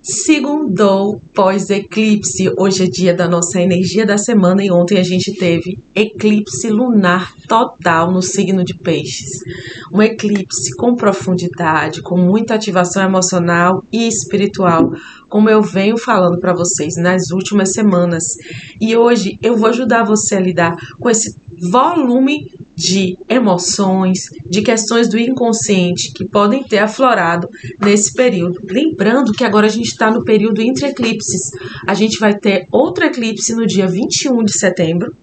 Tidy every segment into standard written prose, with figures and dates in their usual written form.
Segundou pós-eclipse. Hoje é dia da nossa energia da semana e ontem a gente teve eclipse lunar total no signo de Peixes. Um eclipse com profundidade, com muita ativação emocional e espiritual, como eu venho falando para vocês nas últimas semanas. E hoje eu vou ajudar você a lidar com esse volume de emoções, de questões do inconsciente que podem ter aflorado nesse período. Lembrando que agora a gente está no período entre eclipses. A gente vai ter outro eclipse no dia 21 de setembro.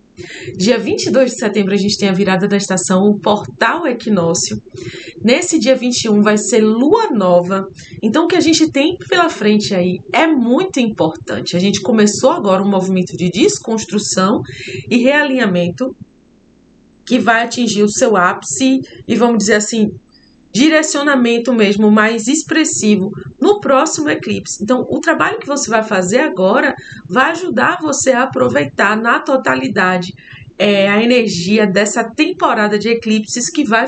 Dia 22 de setembro a gente tem a virada da estação, o portal equinócio. Nesse dia 21 vai ser lua nova. Então o que a gente tem pela frente aí é muito importante. A gente começou agora um movimento de desconstrução e realinhamento que vai atingir o seu ápice e, vamos dizer assim, direcionamento mesmo mais expressivo no próximo eclipse. Então, o trabalho que você vai fazer agora vai ajudar você a aproveitar na totalidade a energia dessa temporada de eclipses que vai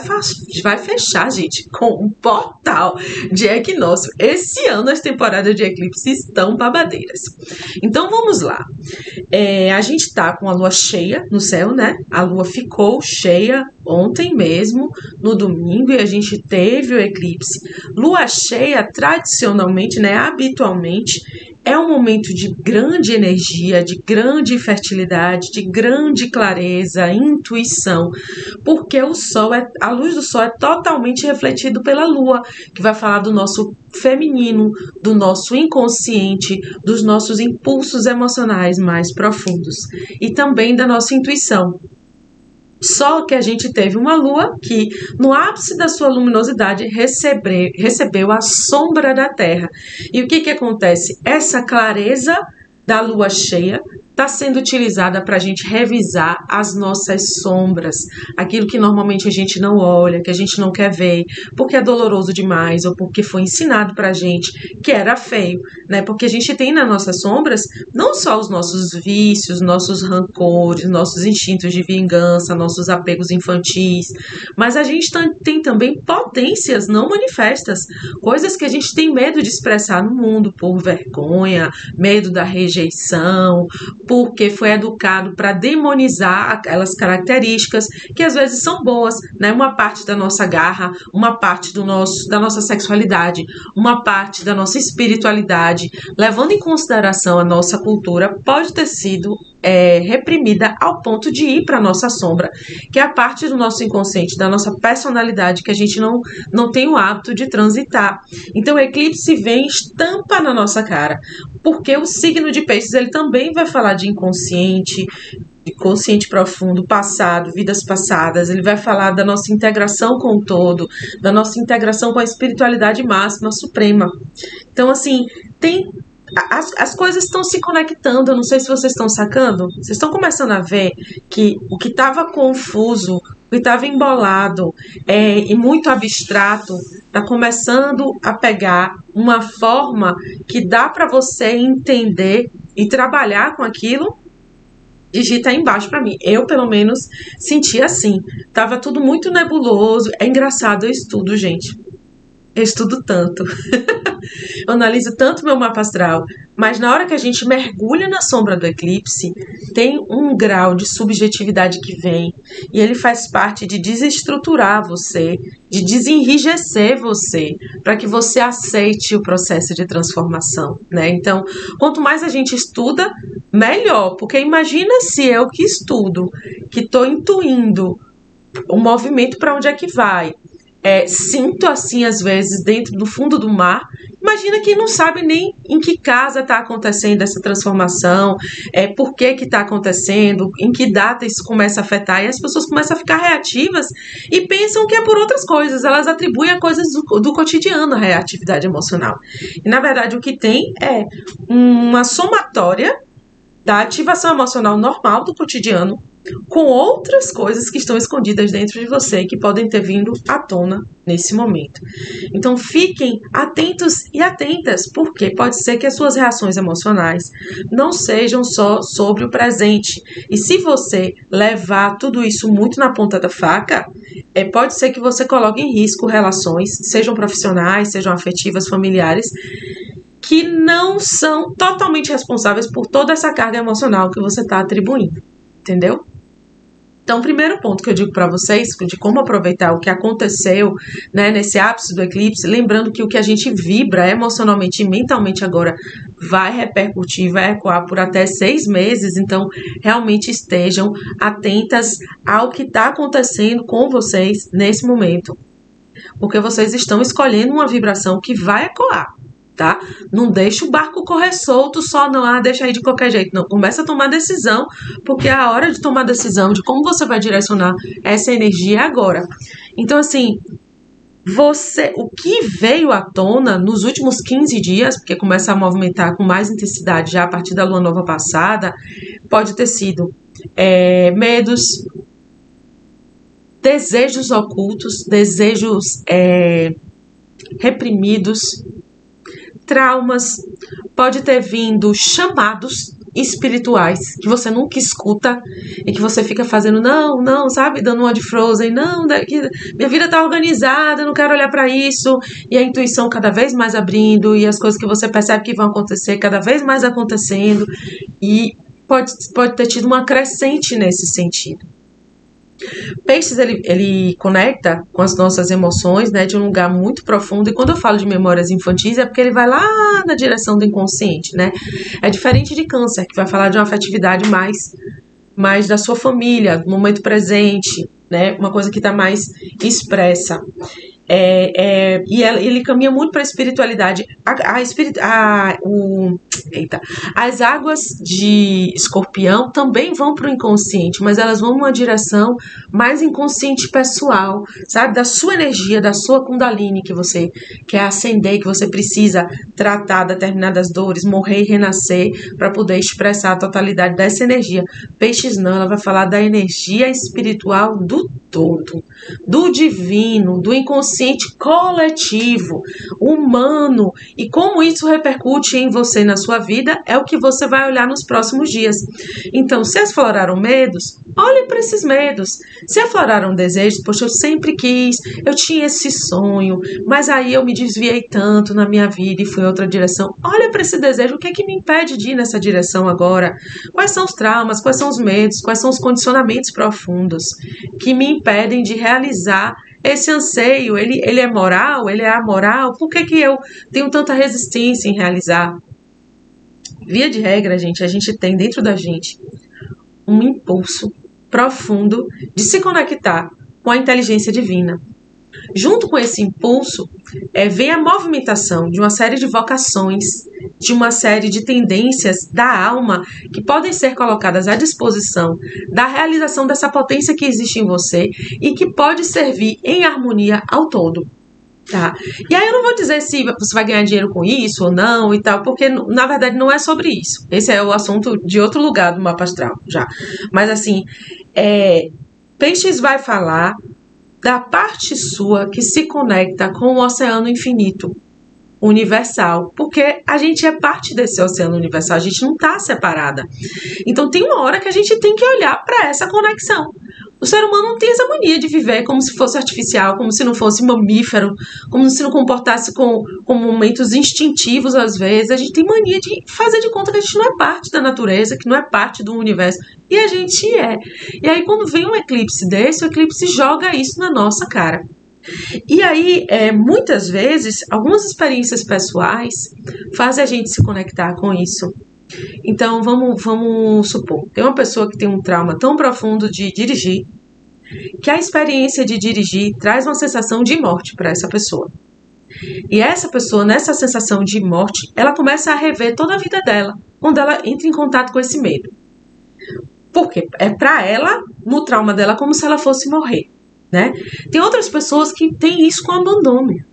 fechar, gente, com um portal de equinócio. Esse ano as temporadas de eclipses estão babadeiras. Então vamos lá. A gente tá com a lua cheia no céu, né? A lua ficou cheia ontem mesmo, no domingo, e a gente teve o eclipse. Lua cheia, tradicionalmente, né, habitualmente, é um momento de grande energia, de grande fertilidade, de grande clareza, intuição, porque a luz do sol é totalmente refletido pela lua, que vai falar do nosso feminino, do nosso inconsciente, dos nossos impulsos emocionais mais profundos e também da nossa intuição. Só que a gente teve uma lua que, no ápice da sua luminosidade, recebeu a sombra da Terra. E o que acontece? Essa clareza da lua cheia está sendo utilizada para a gente revisar as nossas sombras, aquilo que normalmente a gente não olha, que a gente não quer ver, porque é doloroso demais ou porque foi ensinado para a gente que era feio, né? Porque a gente tem nas nossas sombras não só os nossos vícios, nossos rancores, nossos instintos de vingança, nossos apegos infantis, mas a gente tem também potências não manifestas, coisas que a gente tem medo de expressar no mundo por vergonha, medo da rejeição, porque foi educado para demonizar aquelas características que às vezes são boas, né? Uma parte da nossa garra, uma parte da nossa sexualidade, uma parte da nossa espiritualidade, levando em consideração a nossa cultura, pode ter sido reprimida ao ponto de ir para a nossa sombra, que é a parte do nosso inconsciente, da nossa personalidade, que a gente não tem o hábito de transitar. Então o eclipse vem estampa na nossa cara, porque o signo de Peixes ele também vai falar de inconsciente, de consciente profundo, passado, vidas passadas. Ele vai falar da nossa integração com o todo, da nossa integração com a espiritualidade máxima, suprema. Então, assim, as coisas estão se conectando. Eu não sei se vocês estão sacando. Vocês estão começando a ver que o que estava confuso, o que estava embolado e muito abstrato, está começando a pegar uma forma que dá para você entender e trabalhar com aquilo. Digita aí embaixo para mim. Eu, pelo menos, senti assim. Tava tudo muito nebuloso. É engraçado, eu estudo, gente. Eu estudo tanto. Eu analiso tanto meu mapa astral, mas na hora que a gente mergulha na sombra do eclipse, tem um grau de subjetividade que vem, e ele faz parte de desestruturar você, de desenrijecer você, para que você aceite o processo de transformação, né? Então, quanto mais a gente estuda, melhor, porque imagina se eu que estudo, que estou intuindo o movimento para onde é que vai, sinto assim às vezes dentro do fundo do mar. Imagina quem não sabe nem em que casa está acontecendo essa transformação, por que está acontecendo, em que data isso começa a afetar, e as pessoas começam a ficar reativas e pensam que é por outras coisas, elas atribuem a coisas do cotidiano a reatividade emocional. E na verdade o que tem é uma somatória da ativação emocional normal do cotidiano com outras coisas que estão escondidas dentro de você e que podem ter vindo à tona nesse momento. Então fiquem atentos e atentas, porque pode ser que as suas reações emocionais não sejam só sobre o presente. E se você levar tudo isso muito na ponta da faca, pode ser que você coloque em risco relações, sejam profissionais, sejam afetivas, familiares, que não são totalmente responsáveis por toda essa carga emocional que você está atribuindo, entendeu? Então, o primeiro ponto que eu digo para vocês, de como aproveitar o que aconteceu, né, nesse ápice do eclipse, lembrando que o que a gente vibra emocionalmente e mentalmente agora vai repercutir, vai ecoar por até 6 meses, então realmente estejam atentas ao que está acontecendo com vocês nesse momento, porque vocês estão escolhendo uma vibração que vai ecoar. Tá? Não deixa o barco correr solto, só não, deixa aí de qualquer jeito. Não, começa a tomar decisão, porque a hora de tomar decisão de como você vai direcionar essa energia é agora. Então, assim, o que veio à tona nos últimos 15 dias, porque começa a movimentar com mais intensidade já a partir da lua nova passada, pode ter sido medos, desejos ocultos, desejos reprimidos, traumas, pode ter vindo chamados espirituais que você nunca escuta e que você fica fazendo não, sabe, dando uma de Frozen, não, minha vida tá organizada, eu não quero olhar para isso, e a intuição cada vez mais abrindo, e as coisas que você percebe que vão acontecer cada vez mais acontecendo, e pode ter tido uma crescente nesse sentido. Peixes, ele conecta com as nossas emoções, né, de um lugar muito profundo, e quando eu falo de memórias infantis é porque ele vai lá na direção do inconsciente, né, é diferente de Câncer, que vai falar de uma afetividade mais da sua família, do momento presente, né, uma coisa que está mais expressa. E ele caminha muito para a espiritualidade. As águas de Escorpião também vão para o inconsciente, mas elas vão numa direção mais inconsciente pessoal, sabe? Da sua energia, da sua Kundalini que você quer acender, que você precisa tratar determinadas dores, morrer e renascer para poder expressar a totalidade dessa energia. Peixes não, ela vai falar da energia espiritual do todo, do divino, do inconsciente coletivo, humano, e como isso repercute em você, na sua vida, é o que você vai olhar nos próximos dias. Então, se afloraram medos, olhe para esses medos. Se afloraram desejos, poxa, eu sempre quis, eu tinha esse sonho, mas aí eu me desviei tanto na minha vida e fui em outra direção. Olha para esse desejo, o que é que me impede de ir nessa direção agora? Quais são os traumas, quais são os medos, quais são os condicionamentos profundos que me impedem de realizar esse anseio? Ele é moral? Ele é amoral? Por que eu tenho tanta resistência em realizar? Via de regra, gente, a gente tem dentro da gente um impulso profundo de se conectar com a inteligência divina. Junto com esse impulso, vem a movimentação de uma série de vocações, de uma série de tendências da alma que podem ser colocadas à disposição da realização dessa potência que existe em você e que pode servir em harmonia ao todo. Tá? E aí eu não vou dizer se você vai ganhar dinheiro com isso ou não e tal, porque na verdade não é sobre isso. Esse é o assunto de outro lugar do mapa astral já. Mas assim, Peixes vai falar da parte sua que se conecta com o oceano infinito, universal, porque a gente é parte desse oceano universal, a gente não está separada. Então tem uma hora que a gente tem que olhar para essa conexão. O ser humano não tem essa mania de viver como se fosse artificial, como se não fosse mamífero, como se não comportasse com momentos instintivos às vezes. A gente tem mania de fazer de conta que a gente não é parte da natureza, que não é parte do universo. E a gente é. E aí quando vem um eclipse desse, o eclipse joga isso na nossa cara. E aí, muitas vezes, algumas experiências pessoais fazem a gente se conectar com isso. Então, vamos supor, tem uma pessoa que tem um trauma tão profundo de dirigir, que a experiência de dirigir traz uma sensação de morte para essa pessoa. E essa pessoa, nessa sensação de morte, ela começa a rever toda a vida dela, quando ela entra em contato com esse medo. Porque é para ela, no trauma dela, como se ela fosse morrer. Né? Tem outras pessoas que têm isso com abandono.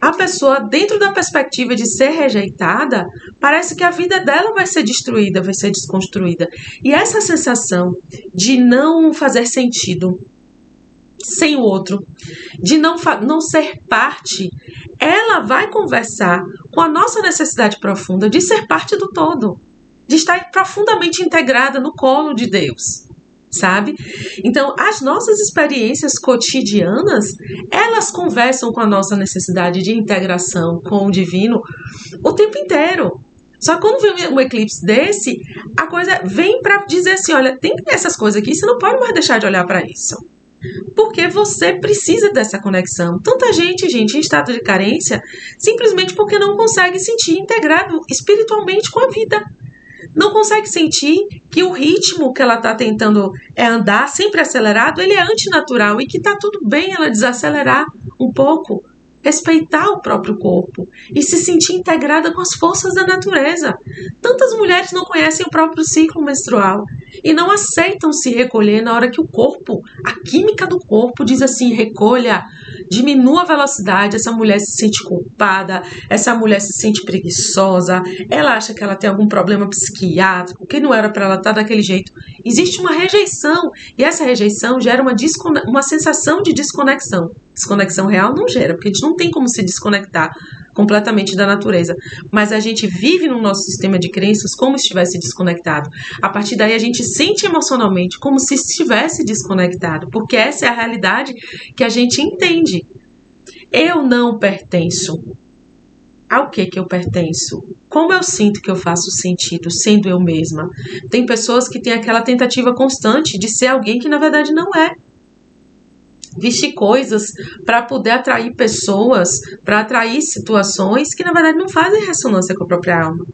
A pessoa, dentro da perspectiva de ser rejeitada, parece que a vida dela vai ser destruída, vai ser desconstruída. E essa sensação de não fazer sentido sem o outro, de não ser parte, ela vai conversar com a nossa necessidade profunda de ser parte do todo, de estar profundamente integrada no colo de Deus. sabe? Então, as nossas experiências cotidianas, elas conversam com a nossa necessidade de integração com o divino o tempo inteiro. Só que quando vem um eclipse desse, a coisa vem para dizer assim, olha, tem essas coisas aqui, você não pode mais deixar de olhar para isso. Porque você precisa dessa conexão. Tanta gente em estado de carência, simplesmente porque não consegue sentir integrado espiritualmente com a vida. Não consegue sentir que o ritmo que ela está tentando andar, sempre acelerado, ele é antinatural e que está tudo bem ela desacelerar um pouco, respeitar o próprio corpo e se sentir integrada com as forças da natureza. Tantas mulheres não conhecem o próprio ciclo menstrual e não aceitam se recolher na hora que o corpo, a química do corpo diz assim, recolha, diminua a velocidade, essa mulher se sente culpada, essa mulher se sente preguiçosa, ela acha que ela tem algum problema psiquiátrico, que não era para ela estar daquele jeito. Existe uma rejeição e essa rejeição gera uma sensação de desconexão. Desconexão real não gera, porque a gente não tem como se desconectar completamente da natureza. Mas a gente vive no nosso sistema de crenças como se estivesse desconectado. A partir daí a gente sente emocionalmente como se estivesse desconectado, porque essa é a realidade que a gente entende. Eu não pertenço. Ao que eu pertenço? Como eu sinto que eu faço sentido sendo eu mesma? Tem pessoas que têm aquela tentativa constante de ser alguém que na verdade não é. Vestir coisas para poder atrair pessoas, para atrair situações que na verdade não fazem ressonância com a própria alma.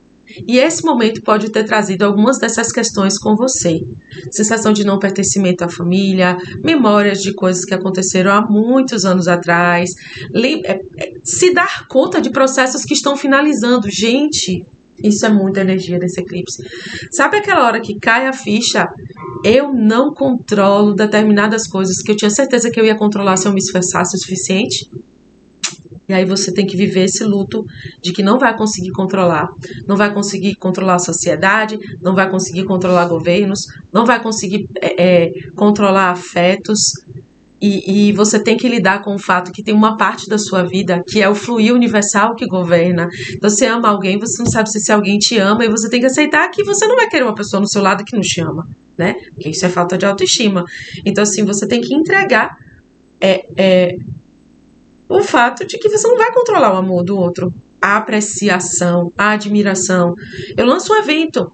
E esse momento pode ter trazido algumas dessas questões com você. Sensação de não pertencimento à família, memórias de coisas que aconteceram há muitos anos atrás, se dar conta de processos que estão finalizando. Gente, isso é muita energia desse eclipse. Sabe aquela hora que cai a ficha? Eu não controlo determinadas coisas que eu tinha certeza que eu ia controlar se eu me esforçasse o suficiente. E aí você tem que viver esse luto de que não vai conseguir controlar. Não vai conseguir controlar a sociedade, não vai conseguir controlar governos, não vai conseguir controlar afetos. E você tem que lidar com o fato que tem uma parte da sua vida que é o fluir universal que governa. Você ama alguém, você não sabe se alguém te ama e você tem que aceitar que você não vai querer uma pessoa no seu lado que não te ama, né? Porque isso é falta de autoestima. Então, assim, você tem que entregar o fato de que você não vai controlar o amor do outro, a apreciação, a admiração. Eu lanço um evento.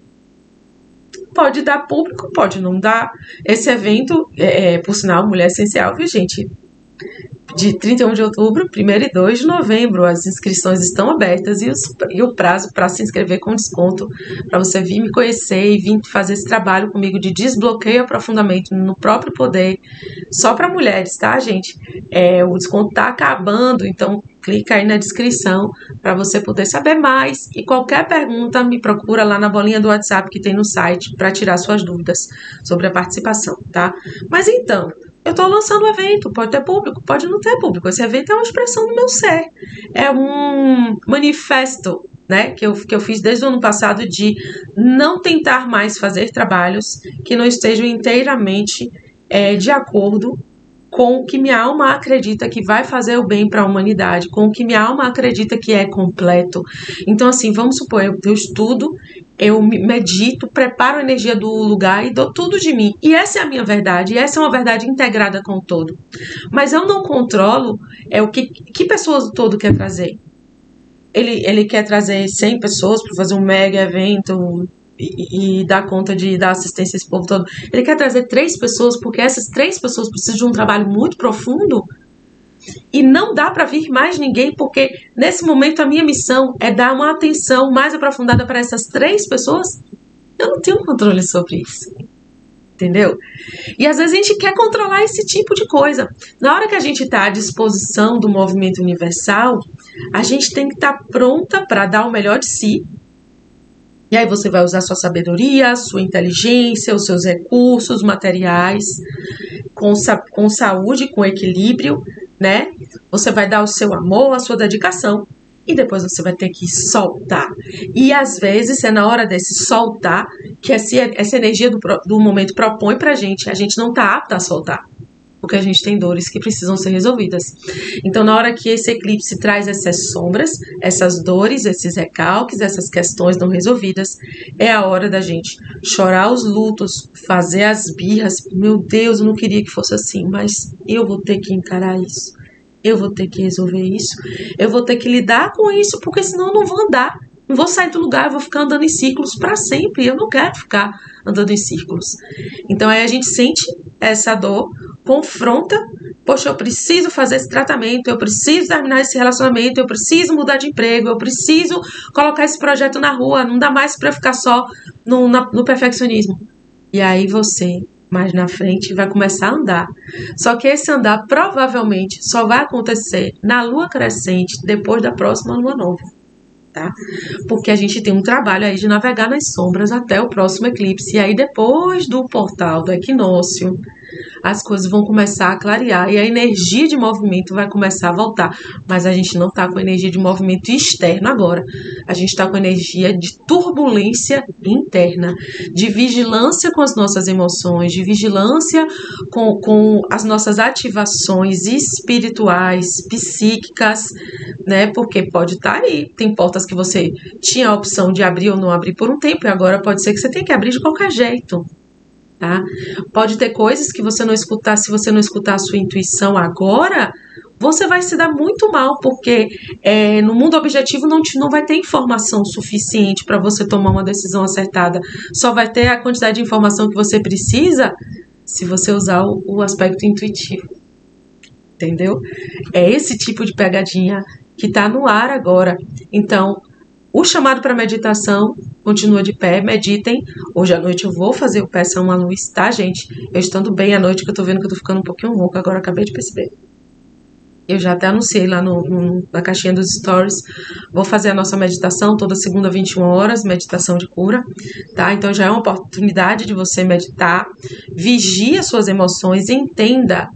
Pode dar público, pode não dar. Esse evento, por sinal, Mulher Essencial, viu, gente? De 31 de outubro, 1º e 2 de novembro. As inscrições estão abertas e o prazo para se inscrever com desconto, para você vir me conhecer e vir fazer esse trabalho comigo de desbloqueio e aprofundamento no próprio poder, só para mulheres, tá, gente? O desconto tá acabando, então clica aí na descrição para você poder saber mais. E qualquer pergunta, me procura lá na bolinha do WhatsApp que tem no site para tirar suas dúvidas sobre a participação, tá? Mas então, eu estou lançando o evento, pode ter público, pode não ter público. Esse evento é uma expressão do meu ser. É um manifesto, né, que eu fiz desde o ano passado de não tentar mais fazer trabalhos que não estejam inteiramente de acordo com o que minha alma acredita que vai fazer o bem para a humanidade, com o que minha alma acredita que é completo. Então, assim, vamos supor, eu estudo, eu medito, preparo a energia do lugar e dou tudo de mim. E essa é a minha verdade, e essa é uma verdade integrada com o todo. Mas eu não controlo o que pessoas o todo quer trazer. Ele quer trazer 100 pessoas para fazer um mega evento e dar conta de dar assistência a esse povo todo. Ele quer trazer 3 pessoas, porque essas 3 pessoas precisam de um trabalho muito profundo e não dá para vir mais ninguém, porque nesse momento a minha missão é dar uma atenção mais aprofundada para essas 3 pessoas. Eu não tenho controle sobre isso, entendeu? E às vezes a gente quer controlar esse tipo de coisa. Na hora que a gente está à disposição do movimento universal, a gente tem que estar pronta para dar o melhor de si. E aí você vai usar sua sabedoria, sua inteligência, os seus recursos materiais, com saúde, com equilíbrio, né? Você vai dar o seu amor, a sua dedicação, e depois você vai ter que soltar. E às vezes é na hora desse soltar que essa energia do momento propõe pra gente, a gente não tá apta a soltar. porque a gente tem dores que precisam ser resolvidas. Então, na hora que esse eclipse traz essas sombras, essas dores, esses recalques, essas questões não resolvidas, é a hora da gente chorar os lutos, fazer as birras. Meu Deus, eu não queria que fosse assim, mas eu vou ter que encarar isso. Eu vou ter que resolver isso. Eu vou ter que lidar com isso, porque senão eu não vou andar. Não vou sair do lugar, eu vou ficar andando em círculos para sempre. Eu não quero ficar andando em círculos. Então aí a gente sente essa dor, confronta. Poxa, eu preciso fazer esse tratamento, eu preciso terminar esse relacionamento, eu preciso mudar de emprego, eu preciso colocar esse projeto na rua. Não dá mais para ficar só no perfeccionismo. E aí você, mais na frente, vai começar a andar. Só que esse andar provavelmente só vai acontecer na lua crescente depois da próxima lua nova. Tá? Porque a gente tem um trabalho aí de navegar nas sombras até o próximo eclipse. E aí depois do portal do equinócio, as coisas vão começar a clarear e a energia de movimento vai começar a voltar. Mas a gente não está com energia de movimento externo agora. A gente está com energia de turbulência interna, de vigilância com as nossas emoções, de vigilância com as nossas ativações espirituais, psíquicas, né? Porque pode estar aí. Tem portas que você tinha a opção de abrir ou não abrir por um tempo e agora pode ser que você tenha que abrir de qualquer jeito. Tá? Pode ter coisas que você não escutar, se você não escutar a sua intuição agora, você vai se dar muito mal, porque no mundo objetivo não vai ter informação suficiente para você tomar uma decisão acertada. Só vai ter a quantidade de informação que você precisa se você usar o aspecto intuitivo. Entendeu? É esse tipo de pegadinha que está no ar agora. Então, o chamado para meditação continua de pé, meditem. Hoje à noite eu vou fazer o Peça uma Luz, tá, gente? Eu estando bem à noite, que eu tô vendo que eu tô ficando um pouquinho rouca, agora eu acabei de perceber. Eu já até anunciei lá na caixinha dos stories. Vou fazer a nossa meditação toda segunda, 21 horas, meditação de cura, tá? Então já é uma oportunidade de você meditar. Vigie as suas emoções, entenda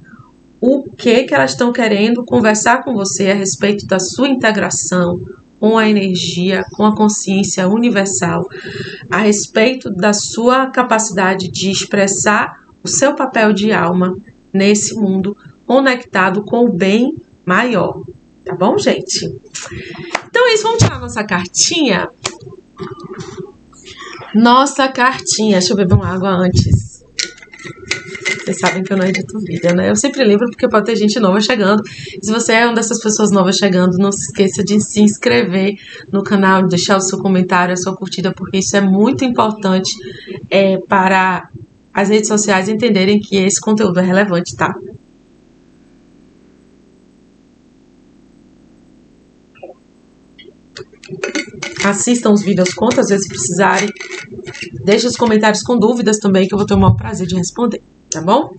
o que elas estão querendo conversar com você a respeito da sua integração com a energia, com a consciência universal, a respeito da sua capacidade de expressar o seu papel de alma nesse mundo conectado com o bem maior. Tá bom, gente? Então é isso, vamos tirar nossa cartinha? Nossa cartinha. Deixa eu beber uma água antes. Vocês sabem que eu não edito vídeo, né? Eu sempre lembro porque pode ter gente nova chegando. E se você é uma dessas pessoas novas chegando, não se esqueça de se inscrever no canal, de deixar o seu comentário, a sua curtida, porque isso é muito importante para as redes sociais entenderem que esse conteúdo é relevante, tá? Assistam os vídeos quantas vezes precisarem. Deixe os comentários com dúvidas também, que eu vou ter o maior prazer de responder. Tá bom?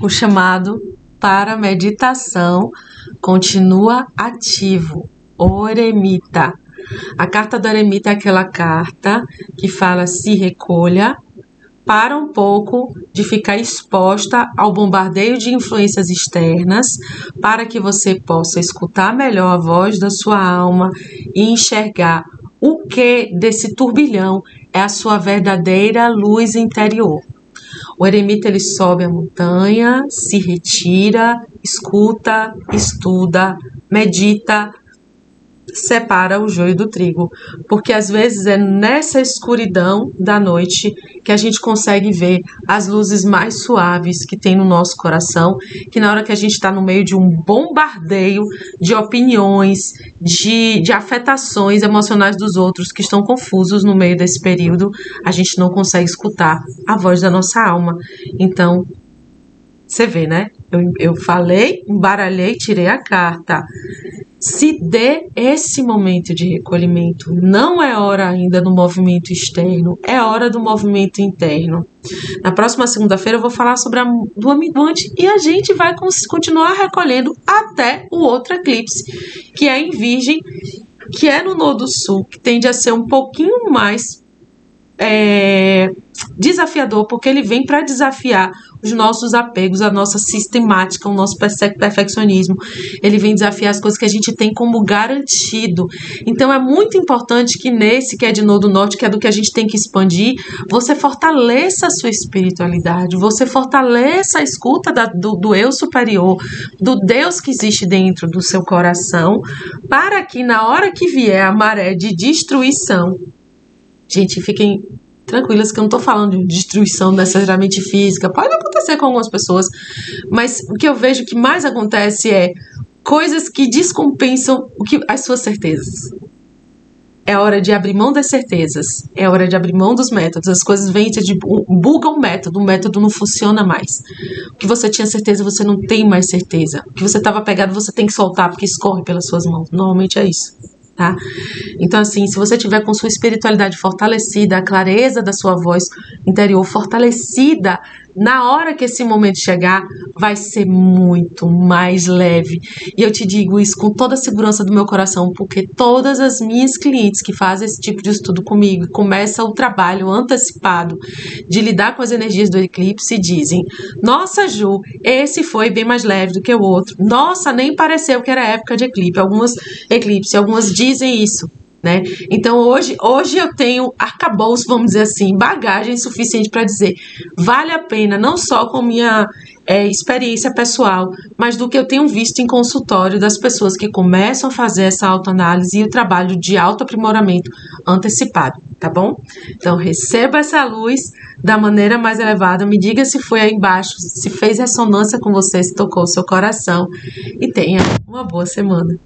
O chamado para meditação continua ativo. O eremita. A carta do eremita é aquela carta que fala se recolha, para um pouco de ficar exposta ao bombardeio de influências externas, para que você possa escutar melhor a voz da sua alma e enxergar o que desse turbilhão é a sua verdadeira luz interior. O eremita ele sobe a montanha, se retira, escuta, estuda, medita, separa o joio do trigo, porque às vezes é nessa escuridão da noite que a gente consegue ver as luzes mais suaves que tem no nosso coração, que na hora que a gente está no meio de um bombardeio de opiniões, de afetações emocionais dos outros que estão confusos no meio desse período, a gente não consegue escutar a voz da nossa alma. Então, você vê, né? Eu falei, embaralhei, tirei a carta. Se dê esse momento de recolhimento. Não é hora ainda do movimento externo, é hora do movimento interno. Na próxima segunda-feira eu vou falar sobre a do minguante e a gente vai continuar recolhendo até o outro eclipse, que é em Virgem, que é no Nodo Sul, que tende a ser um pouquinho mais desafiador, porque ele vem para desafiar os nossos apegos, a nossa sistemática, o nosso perfeccionismo. Ele vem desafiar as coisas que a gente tem como garantido. Então é muito importante que nesse, que é de Nodo Norte, que é do que a gente tem que expandir, você fortaleça a sua espiritualidade, você fortaleça a escuta do eu superior, do Deus que existe dentro do seu coração, para que na hora que vier a maré de destruição, gente, fiquem tranquilas que eu não tô falando de destruição necessariamente física, pode acontecer com algumas pessoas, mas o que eu vejo que mais acontece é coisas que descompensam as suas certezas. É hora de abrir mão das certezas, é hora de abrir mão dos métodos. As coisas vêm e bugam o método não funciona mais. O que você tinha certeza, você não tem mais certeza. O que você estava pegado, você tem que soltar, porque escorre pelas suas mãos. Normalmente é isso. Tá? Então, assim, se você tiver com sua espiritualidade fortalecida, a clareza da sua voz interior fortalecida, na hora que esse momento chegar, vai ser muito mais leve. E eu te digo isso com toda a segurança do meu coração, porque todas as minhas clientes que fazem esse tipo de estudo comigo, começam o trabalho antecipado de lidar com as energias do eclipse, dizem: nossa, Ju, esse foi bem mais leve do que o outro. Nossa, nem pareceu que era época de eclipse. Algumas dizem isso. Né? Então hoje eu tenho arcabouço, vamos dizer assim, bagagem suficiente para dizer vale a pena, não só com minha experiência pessoal, mas do que eu tenho visto em consultório das pessoas que começam a fazer essa autoanálise e o trabalho de autoaprimoramento antecipado, tá bom? Então receba essa luz da maneira mais elevada, me diga se foi aí embaixo, se fez ressonância com você, se tocou o seu coração, e tenha uma boa semana.